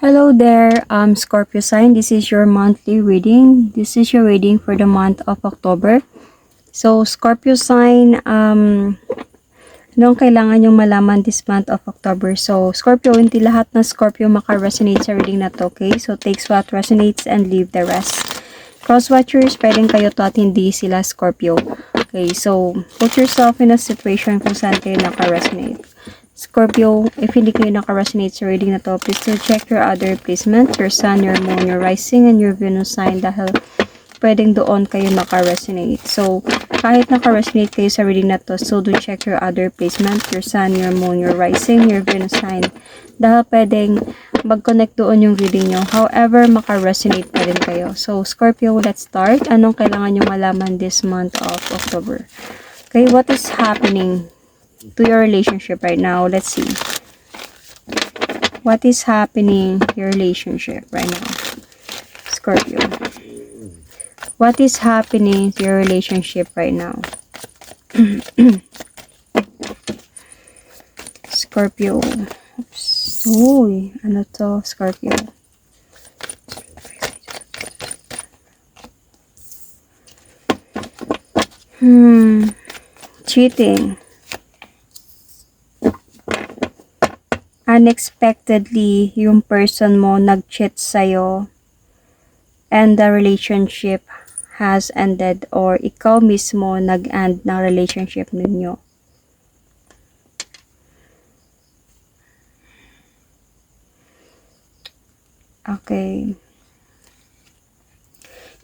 Hello there, Scorpio sign. This is your monthly reading. This is your reading for the month of October. So, Scorpio sign, anong kailangan yung malaman this month of October? So, Scorpio, hindi lahat ng Scorpio maka-resonate sa reading na to, okay? So, takes what resonates and leave the rest. Cross-watchers, pwedeng kayo to at hindi sila Scorpio. Okay, so, put yourself in a situation kung saan kayo naka-resonate. Scorpio, if hindi kayo naka-resonate sa reading na to, please do check your other placement, your sun, your moon, your rising, and your Venus sign dahil pwedeng doon kayo naka-resonate. So, kahit naka-resonate kayo sa reading na to, so do check your other placement, your sun, your moon, your rising, your Venus sign dahil pwedeng mag-connect doon yung reading nyo. However, maka-resonate pa rin kayo. So, Scorpio, let's start. Anong kailangan nyo malaman this month of October? Okay, what is happening to your relationship right now? Let's see. What is happening to your relationship right now? Scorpio. What is happening to your relationship right now? Scorpio. Oops. Uy, ano to, Scorpio? Cheating. Unexpectedly, yung person mo nag-cheat sa'yo and the relationship has ended, or ikaw mismo nag-end ng relationship ninyo. Okay.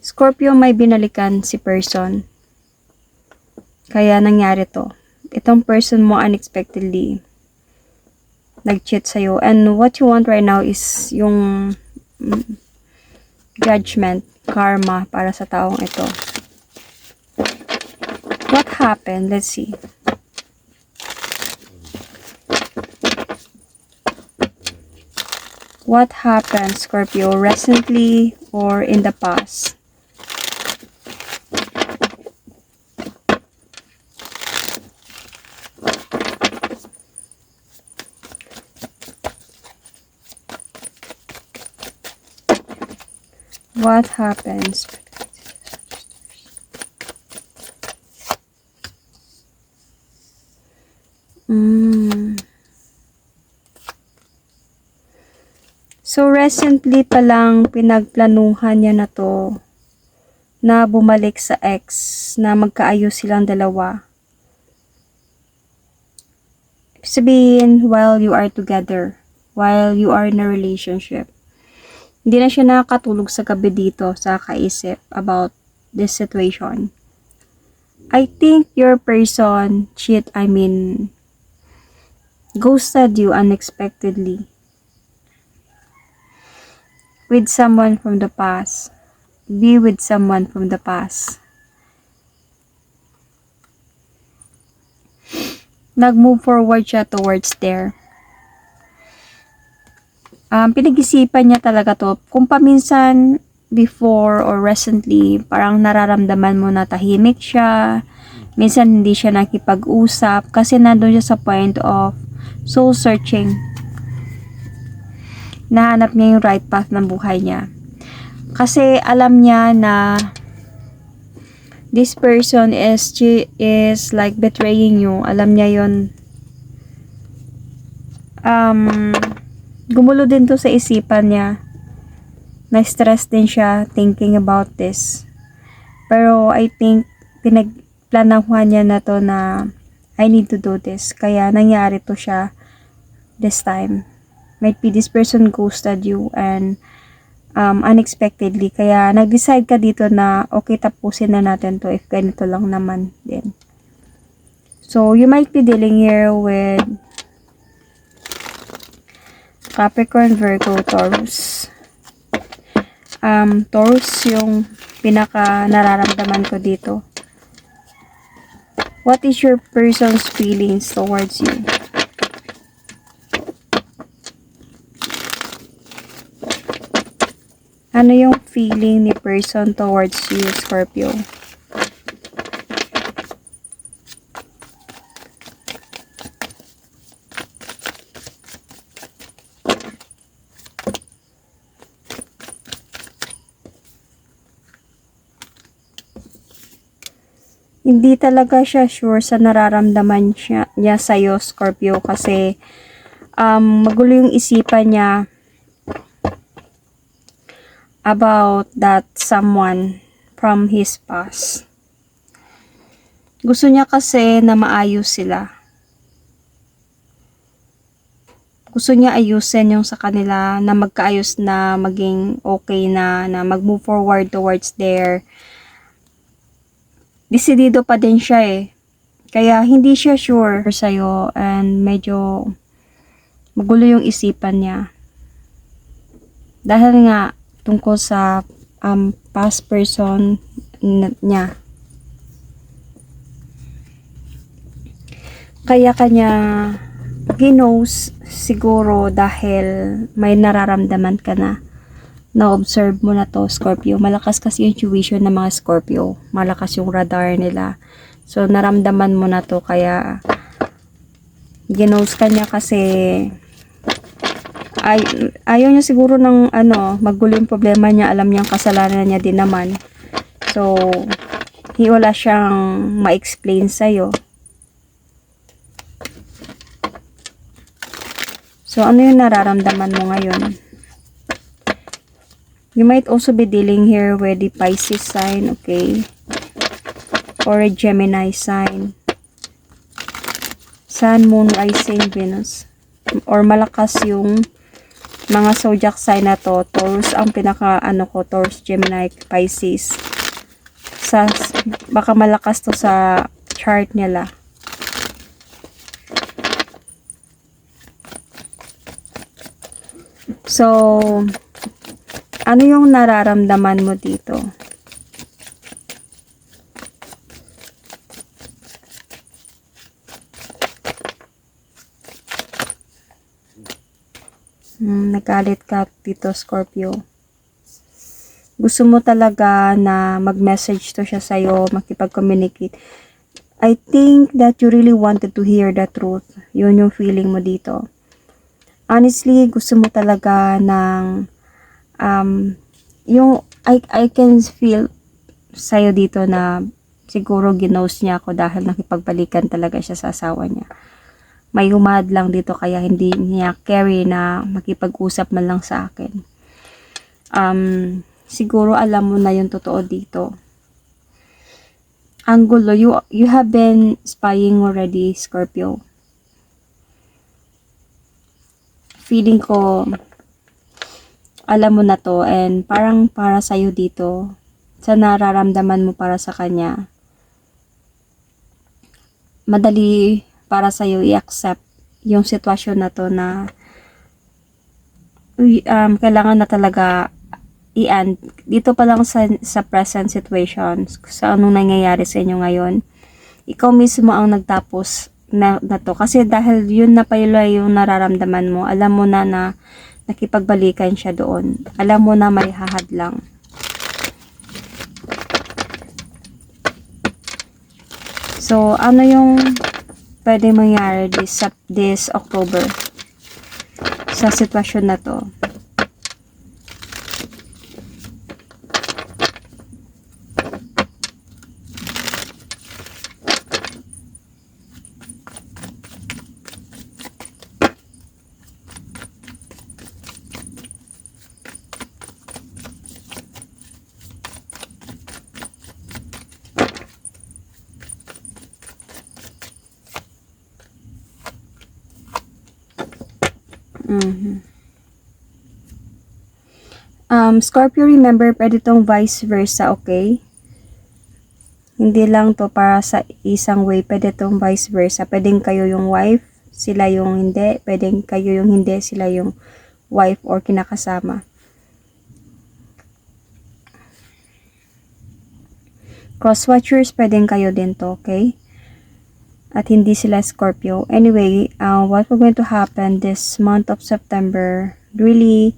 Scorpio, may binalikan si person. Kaya nangyari to. Itong person mo unexpectedly nag-cheat sa'yo. And what you want right now is yung judgment, karma para sa taong ito. What happened? Let's see. What happened, Scorpio, recently or in the past? What happens? So, recently pa lang pinagplanuhan niya na to na bumalik sa ex, na magkaayos silang dalawa. Sabihin, while you are together, while you are in a relationship. Hindi na siya nakakatulog sa gabi dito sa kaisip about this situation. I think your person ghosted you unexpectedly with someone from the past. Be with someone from the past. Nag-move forward siya towards there. Pinag-isipan niya talaga to. Kung paminsan before or recently, parang nararamdaman mo na tahimik siya. Minsan hindi siya nakipag-usap kasi nandun siya sa point of soul searching. Nahanap niya yung right path ng buhay niya. Kasi alam niya na this person is like betraying you. Alam niya yun. Gumulo din to sa isipan niya. Na-stress din siya thinking about this. Pero I think pinagplanahan niya na to na I need to do this. Kaya nangyari to siya this time. Might be this person ghosted you and unexpectedly. Kaya nag-decide ka dito na okay, tapusin na natin to if ganito lang naman din. So, you might be dealing here with Capricorn, Virgo, Taurus. Taurus yung pinaka nararamdaman ko dito. What is your person's feelings towards you? Ano yung feeling ni person towards you, Scorpio? Hindi talaga siya sure sa nararamdaman niya sa'yo, Scorpio, kasi magulo yung isipan niya about that someone from his past. Gusto niya kasi na maayos sila. Gusto niya ayusin yung sa kanila, na magkaayos na, maging okay na mag-move forward towards their. Desidido pa din siya eh. Kaya hindi siya sure sa'yo and medyo magulo yung isipan niya. Dahil nga tungkol sa past person niya. Kaya kanya ginos siguro dahil may nararamdaman ka na. Na-observe mo na to, Scorpio. Malakas kasi yung intuition ng mga Scorpio. Malakas yung radar nila. So, naramdaman mo na to. Kaya, ginos ka niya kasi ayaw niya siguro ng magulo yung problema niya. Alam niyang kasalanan niya din naman. So, wala siyang ma-explain sa'yo. So, ano yung nararamdaman mo ngayon? You might also be dealing here with the Pisces sign, okay? Or a Gemini sign. Sun, Moon, Rising, Venus. Or malakas yung mga zodiac sign na to. Taurus ang pinaka, Taurus, Gemini, Pisces. Baka malakas to sa chart nila. So, ano yung nararamdaman mo dito? Nagalit ka dito, Scorpio. Gusto mo talaga na mag-message to siya sa'yo, makipag-communicate. I think that you really wanted to hear the truth. Yun yung feeling mo dito. Honestly, gusto mo talaga ng yung I can feel sa'yo dito na siguro ginos niya ako dahil nakipagbalikan talaga siya sa asawa niya. May humad lang dito kaya hindi niya carry na makipag-usap man lang sa akin. Siguro alam mo na yung totoo dito. Ang gulo, you have been spying already, Scorpio. Feeling ko alam mo na to and parang para sa'yo dito, sa nararamdaman mo para sa kanya, madali para sa'yo i-accept yung sitwasyon na to na kailangan na talaga i-end. Dito pa lang sa present situation, sa anong nangyayari sa inyo ngayon, ikaw mismo ang nagtapos na to. Kasi dahil yun na pala yung nararamdaman mo, alam mo na nakipagbalikan siya doon. Alam mo na may hahadlang. So, ano yung pwede mangyari this October sa sitwasyon na to? Scorpio, remember, pwede tong vice versa, okay? Hindi lang to para sa isang way, pwede tong vice versa. Pwedeng kayo yung wife, sila yung hindi. Pwedeng kayo yung hindi, sila yung wife or kinakasama. Cross-watchers, pwedeng kayo din to, okay? At hindi sila Scorpio. Anyway, what we're going to happen this month of September, really,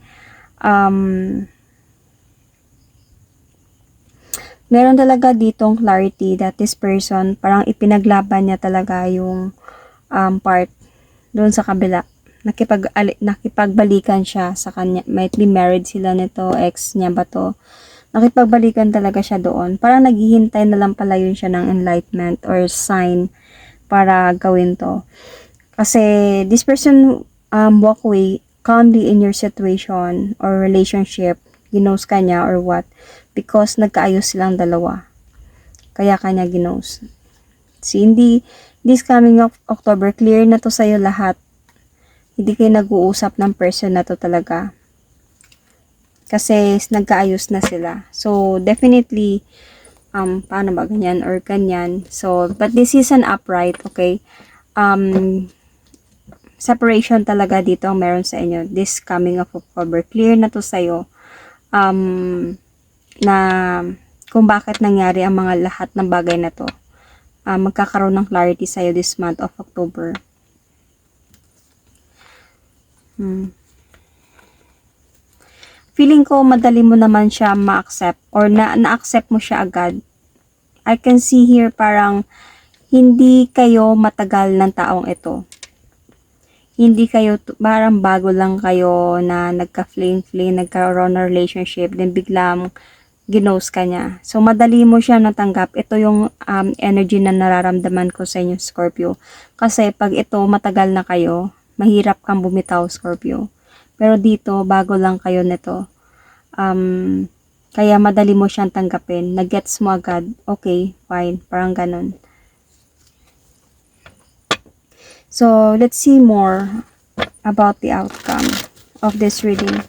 meron talaga ditong clarity that this person, parang ipinaglaban niya talaga yung part doon sa kabila. Nakipagbalikan siya sa kanya. Might be married sila nito, ex niya ba to? Nakipagbalikan talaga siya doon. Parang naghihintay na lang pala yun siya ng enlightenment or sign para gawin to. Kasi this person walk away calmly in your situation or relationship, ginos ka niya or what, because nagkaayos silang dalawa. Kaya kanya ginos. See, hindi, this coming of October, clear na to sa'yo lahat. Hindi kayo nag-uusap ng person na to talaga. Kasi nagkaayos na sila. So, definitely, paano ba, ganyan or ganyan. So, but this is an upright, okay? Separation talaga dito ang meron sa inyo. This coming of October, clear na to sa'yo. Na kung bakit nangyari ang mga lahat ng bagay na to. Magkakaroon ng clarity sa'yo this month of October. Feeling ko madali mo naman siya ma-accept or na-accept mo siya agad. I can see here parang hindi kayo matagal ng taong ito. Hindi kayo, parang bago lang kayo na nagka-fling-fling, nagkaroon ng relationship, then biglang ginose ka niya. So, madali mo siya natanggap. Ito yung energy na nararamdaman ko sa inyo, Scorpio. Kasi pag ito, matagal na kayo, mahirap kang bumitaw, Scorpio. Pero dito, bago lang kayo nito. Kaya madali mo siyang tanggapin. Nag-gets mo agad. Okay, fine. Parang ganun. So, let's see more about the outcome of this reading.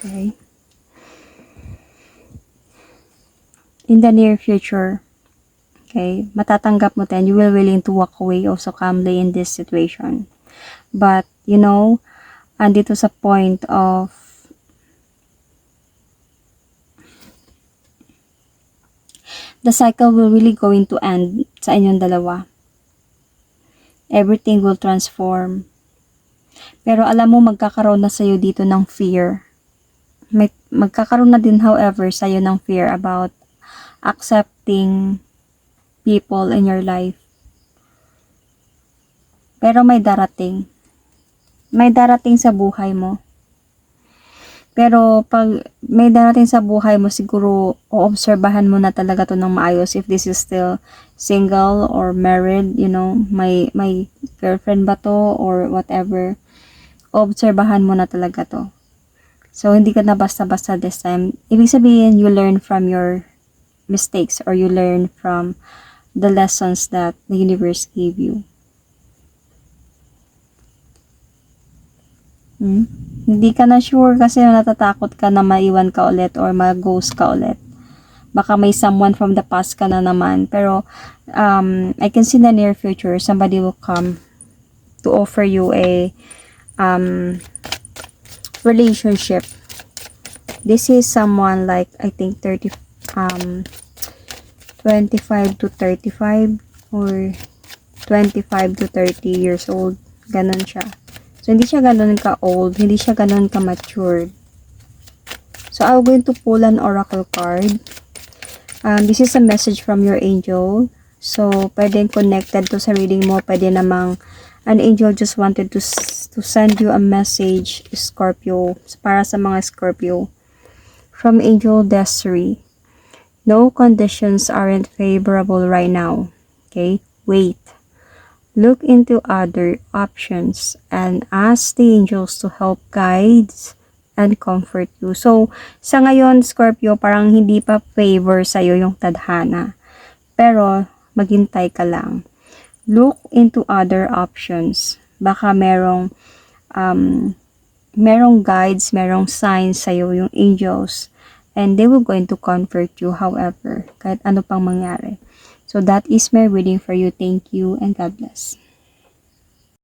Okay. In the near future, okay, matatanggap mo din, you will willing to walk away also calmly in this situation. But, you know, andito sa point of the cycle will really going to end sa inyong dalawa. Everything will transform. Pero alam mo, magkakaroon na sa'yo dito ng fear. Magkakaroon na din, however, sa'yo ng fear about accepting people in your life. Pero may darating. May darating sa buhay mo. Pero pag may darating sa buhay mo, siguro oobserbahan mo na talaga to ng maayos if this is still single or married, you know, may girlfriend ba to or whatever. Oobserbahan mo na talaga to. So, hindi ka na basta-basta this time. Ibig sabihin, you learn from your mistakes or you learn from the lessons that the universe gave you. Hindi ka na sure kasi natatakot ka na maiwan ka ulit or mag-ghost ka ulit. Baka may someone from the past ka na naman. Pero, I can see in the near future, somebody will come to offer you a relationship. This is someone like, I think 25 to 35 or 25 to 30 years old. Ganon siya. So, hindi siya ganon ka-old. Hindi siya ganon ka-matured. So, I'm going to pull an oracle card. This is a message from your angel. So, pwedeng connected to sa reading mo. Pwede namang an angel just wanted to send you a message, Scorpio, para sa mga Scorpio. From Angel Desiree. No conditions aren't favorable right now. Okay? Wait. Look into other options and ask the angels to help guide and comfort you. So, sa ngayon, Scorpio, parang hindi pa favor sa'yo yung tadhana. Pero, maghintay ka lang. Look into other options. Baka merong guides, merong signs sa'yo, yung angels, and they will going to comfort you however, kahit ano pang mangyari. So that is my reading for you. Thank you and God bless.